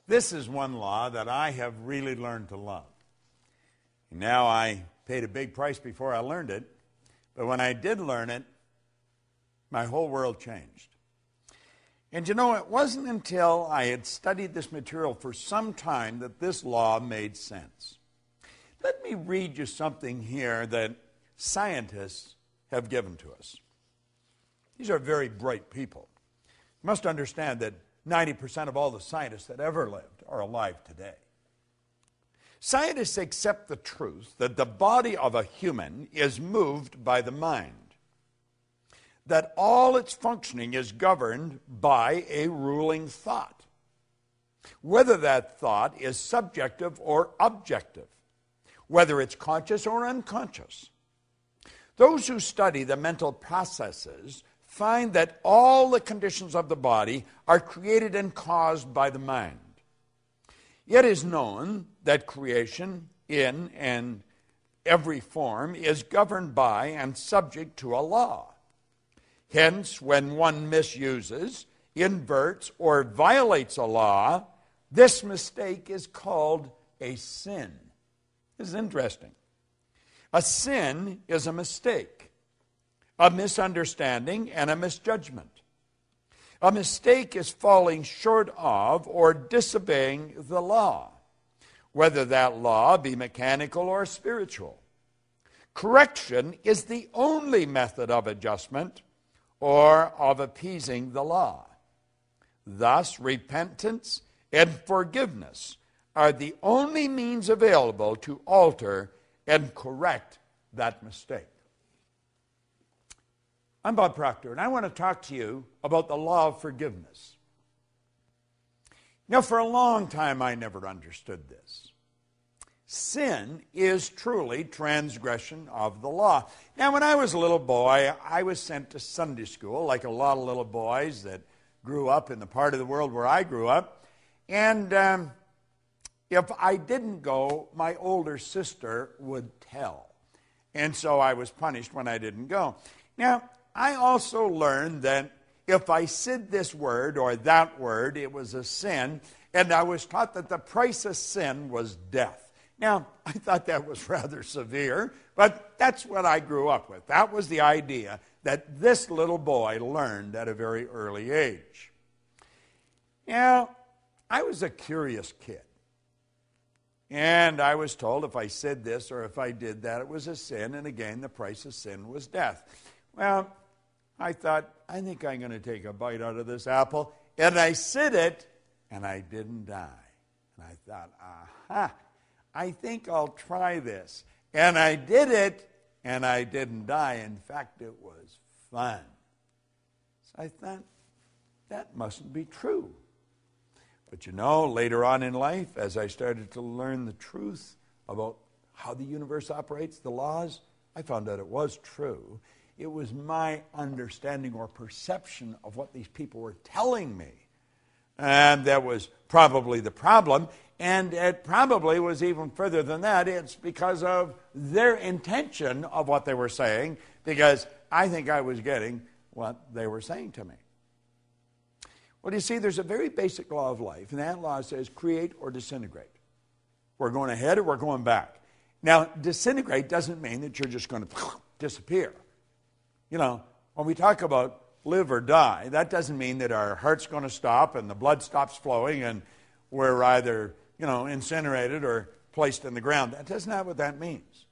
This is one law that I have really learned to love. Now, I paid a big price before I learned it, but when I did learn it, my whole world changed. And you know, it wasn't until I had studied this material for some time that this law made sense. Let me read you something here that scientists have given to us. These are very bright people. You must understand that 90% of all the scientists that ever lived are alive today. Scientists accept the truth that the body of a human is moved by the mind, that all its functioning is governed by a ruling thought, whether that thought is subjective or objective, whether it's conscious or unconscious. Those who study the mental processes find that all the conditions of the body are created and caused by the mind. It is known that creation in and every form is governed by and subject to a law. Hence, when one misuses, inverts, or violates a law, this mistake is called a sin. This is interesting. A sin is a mistake, a misunderstanding, and a misjudgment. A mistake is falling short of or disobeying the law, whether that law be mechanical or spiritual. Correction is the only method of adjustment or of appeasing the law. Thus, repentance and forgiveness are the only means available to alter and correct that mistake. I'm Bob Proctor, and I want to talk to you about the law of forgiveness. Now, for a long time, I never understood this. Sin is truly transgression of the law. Now, when I was a little boy, I was sent to Sunday school, like a lot of little boys that grew up in the part of the world where I grew up. And if I didn't go, my older sister would tell. And so I was punished when I didn't go. Now, I also learned that if I said this word or that word, it was a sin, and I was taught that the price of sin was death. Now, I thought that was rather severe, but that's what I grew up with. That was the idea that this little boy learned at a very early age. Now, I was a curious kid, and I was told if I said this or if I did that, it was a sin, and again, the price of sin was death. Well, I thought, I think I'm going to take a bite out of this apple. And I said it, and I didn't die. And I thought, aha, I think I'll try this. And I did it, and I didn't die. In fact, it was fun. So I thought, that mustn't be true. But you know, later on in life, as I started to learn the truth about how the universe operates, the laws, I found out it was true. It was my understanding or perception of what these people were telling me. And that was probably the problem. And it probably was even further than that. It's because of their intention of what they were saying, because I think I was getting what they were saying to me. Well, you see, there's a very basic law of life, and that law says create or disintegrate. We're going ahead or we're going back. Now, disintegrate doesn't mean that you're just going to disappear. You know, when we talk about live or die, that doesn't mean that our heart's going to stop and the blood stops flowing and we're either, incinerated or placed in the ground. That's not what that means.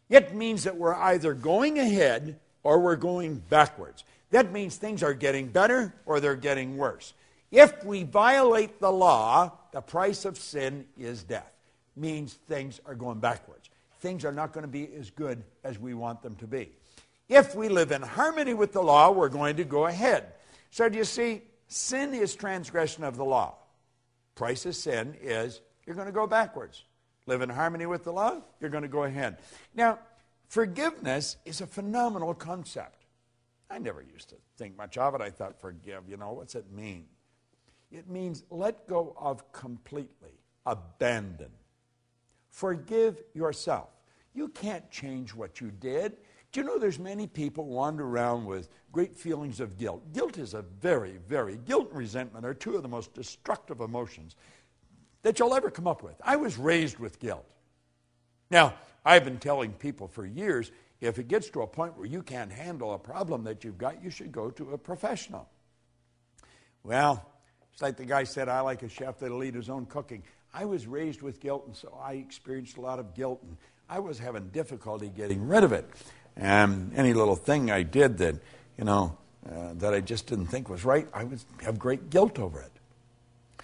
It means that we're either going ahead or we're going backwards. That means things are getting better or they're getting worse. If we violate the law, the price of sin is death. Means things are going backwards. Things are not going to be as good as we want them to be. If we live in harmony with the law, we're going to go ahead. So do you see, sin is transgression of the law. Price of sin is you're going to go backwards. Live in harmony with the law, you're going to go ahead. Now, forgiveness is a phenomenal concept. I never used to think much of it. I thought, forgive, what's it mean? It means let go of completely, abandon. Forgive yourself. You can't change what you did. Do you know there's many people wander around with great feelings of guilt? Guilt is guilt and resentment are two of the most destructive emotions that you'll ever come up with. I was raised with guilt. Now, I've been telling people for years, if it gets to a point where you can't handle a problem that you've got, you should go to a professional. Well, it's like the guy said, I like a chef that'll eat his own cooking. I was raised with guilt, and so I experienced a lot of guilt, and I was having difficulty getting rid of it. And any little thing I did that, that I just didn't think was right, I would have great guilt over it.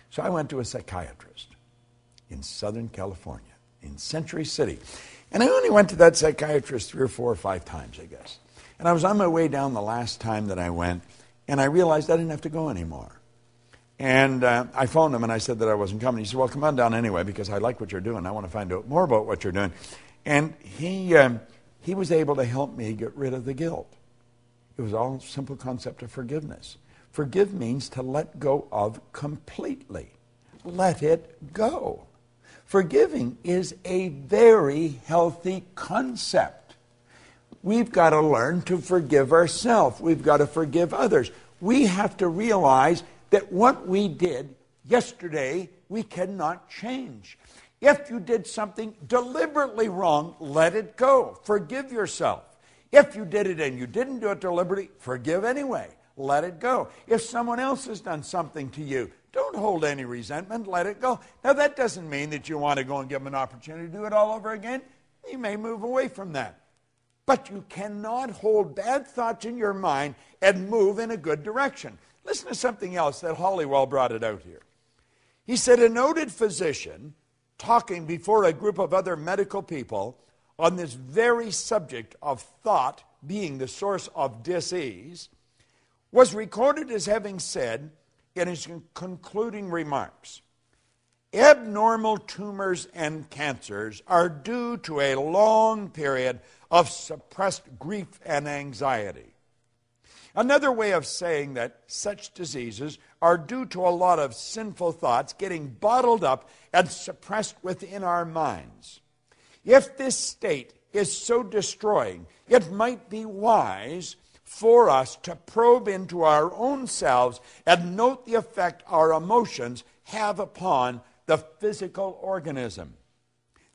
So I went to a psychiatrist in Southern California, in Century City. And I only went to that psychiatrist 3 or 4 or 5 times, I guess. And I was on my way down the last time that I went, and I realized I didn't have to go anymore. And I phoned him, and I said that I wasn't coming. He said, well, come on down anyway, because I like what you're doing. I want to find out more about what you're doing. And he was able to help me get rid of the guilt. It was all a simple concept of forgiveness. Forgive means to let go of completely. Let it go. Forgiving is a very healthy concept. We've got to learn to forgive ourselves. We've got to forgive others. We have to realize that what we did yesterday, we cannot change. If you did something deliberately wrong, let it go. Forgive yourself. If you did it and you didn't do it deliberately, forgive anyway. Let it go. If someone else has done something to you, don't hold any resentment. Let it go. Now, that doesn't mean that you want to go and give them an opportunity to do it all over again. You may move away from that. But you cannot hold bad thoughts in your mind and move in a good direction. Listen to something else that Hollywell brought it out here. He said, a noted physician talking before a group of other medical people on this very subject of thought being the source of disease was recorded as having said in his concluding remarks, abnormal tumors and cancers are due to a long period of suppressed grief and anxiety. Another way of saying that such diseases are due to a lot of sinful thoughts getting bottled up and suppressed within our minds. If this state is so destroying, it might be wise for us to probe into our own selves and note the effect our emotions have upon the physical organism.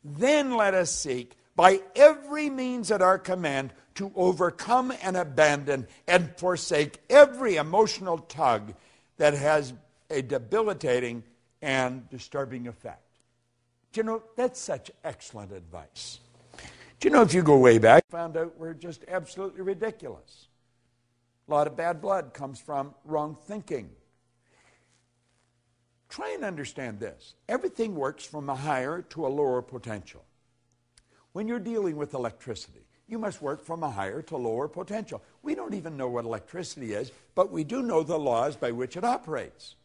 Then let us seek by every means at our command to overcome and abandon and forsake every emotional tug that has a debilitating and disturbing effect. Do you know, that's such excellent advice. Do you know, if you go way back, found out we're just absolutely ridiculous. A lot of bad blood comes from wrong thinking. Try and understand this. Everything works from a higher to a lower potential. When you're dealing with electricity, you must work from a higher to lower potential. We don't even know what electricity is, but we do know the laws by which it operates.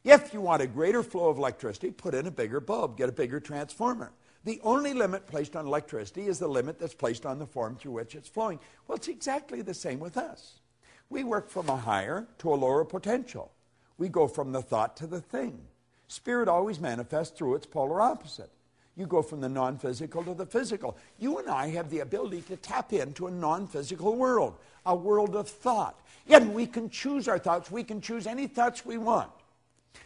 If you want a greater flow of electricity, put in a bigger bulb, get a bigger transformer. The only limit placed on electricity is the limit that's placed on the form through which it's flowing. Well, it's exactly the same with us. We work from a higher to a lower potential. We go from the thought to the thing. Spirit always manifests through its polar opposite. You go from the non-physical to the physical. You and I have the ability to tap into a non-physical world, a world of thought. And we can choose our thoughts. We can choose any thoughts we want.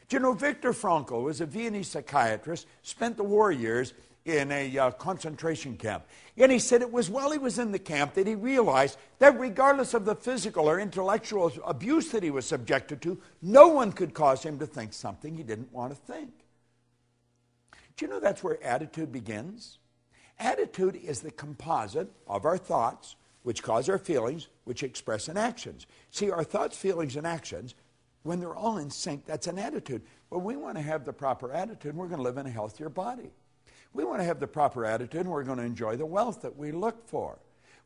Do you know, Viktor Frankl was a Viennese psychiatrist, spent the war years in a concentration camp. And he said it was while he was in the camp that he realized that regardless of the physical or intellectual abuse that he was subjected to, no one could cause him to think something he didn't want to think. Do you know that's where attitude begins? Attitude is the composite of our thoughts, which cause our feelings, which express in actions. See, our thoughts, feelings, and actions, when they're all in sync, that's an attitude. Well, we want to have the proper attitude, we're going to live in a healthier body. We want to have the proper attitude, and we're going to enjoy the wealth that we look for.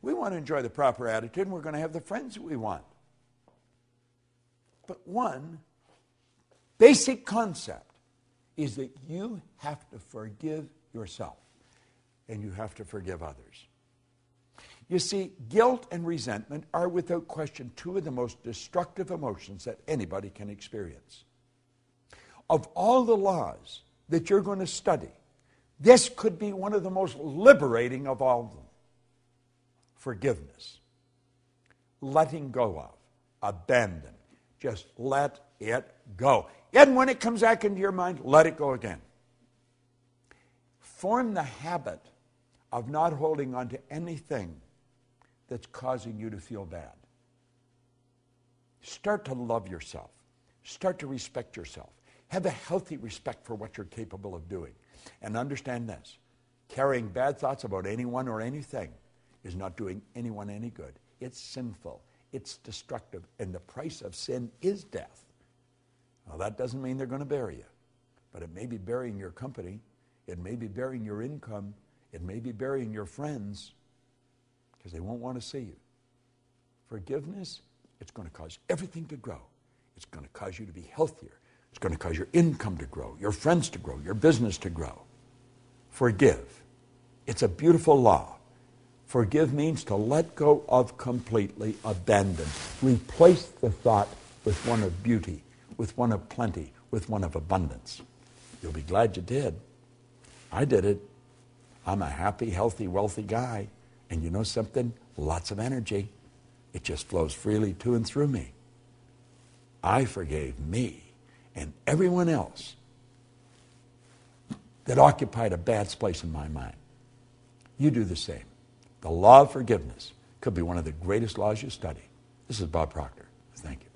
We want to enjoy the proper attitude, and we're going to have the friends that we want. But one basic concept is that you have to forgive yourself, and you have to forgive others. You see, guilt and resentment are without question two of the most destructive emotions that anybody can experience. Of all the laws that you're going to study, this could be one of the most liberating of all of them. Forgiveness. Letting go of. Abandon. Just let it go. And when it comes back into your mind, let it go again. Form the habit of not holding on to anything that's causing you to feel bad. Start to love yourself. Start to respect yourself. Have a healthy respect for what you're capable of doing. And understand this. Carrying bad thoughts about anyone or anything is not doing anyone any good. It's sinful. It's destructive. And the price of sin is death. Now, that doesn't mean they're going to bury you. But it may be burying your company. It may be burying your income. It may be burying your friends because they won't want to see you. Forgiveness, it's going to cause everything to grow. It's going to cause you to be healthier. It's going to cause your income to grow, your friends to grow, your business to grow. Forgive. It's a beautiful law. Forgive means to let go of completely, abandon. Replace the thought with one of beauty, with one of plenty, with one of abundance. You'll be glad you did. I did it. I'm a happy, healthy, wealthy guy. And you know something? Lots of energy. It just flows freely to and through me. I forgave me and everyone else that occupied a bad place in my mind. You do the same. The law of forgiveness could be one of the greatest laws you study. This is Bob Proctor. Thank you.